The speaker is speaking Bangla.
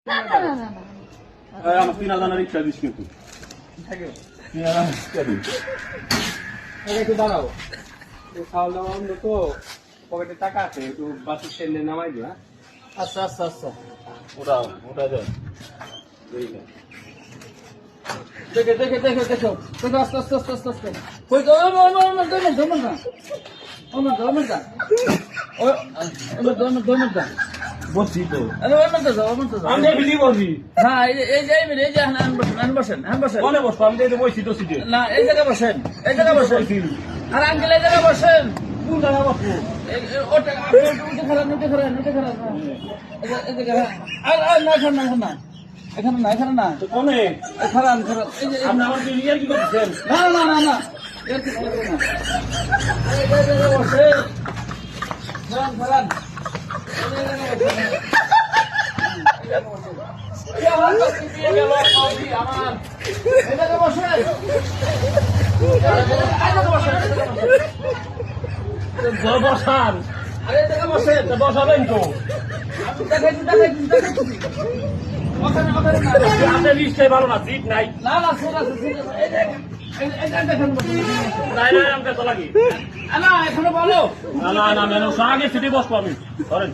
আমার 3000 রিক্সা দিস কিন্তু একটু দাঁড়াও, খাওয়া দাওয়া অন্ধ তো, পকেটে টাকা আছে, একটু বাস স্ট্যান্ডে নামাই দিও। আচ্ছা আচ্ছা আচ্ছা, ওটা দেয় দেখে দেখে দেখে দেখো দেখো, আস্তে আস্তে আস্তে আস্তে আস্তে কই তো বসছি তো আমি বিলি বসি হ্যাঁ, এই যে বসেন মনে বসবো আমি তো বসছি তো সিটে না, এই জায়গায় বসেন, এই জায়গায় বসেন। আর আঙ্কেল এই জায়গায় বসেন। কোন জায়গা বসবো ওটা আপনি উঠে খারাপ এই জায়গায় আর না, এখানে না তো কোনে খারাপ এই যে আপনি আমার বিলিয়ার কি করছেন না এর কি না, এই জায়গায় বসেন, খারাপ আমার কাছে দিয়ে গেল আমার এই জায়গায় বসেন, বসান আরে এই জায়গায় বসেন, বসাবেন তো দেখাইছি ওখানে না আপনার লিস্টে ভালো না সিট নাই না ঠিক আছে এই দেখেন নাই আমাকে তো লাগি না এখনো বলো না মেনু আগে সিটে বসবো আমি ধরেন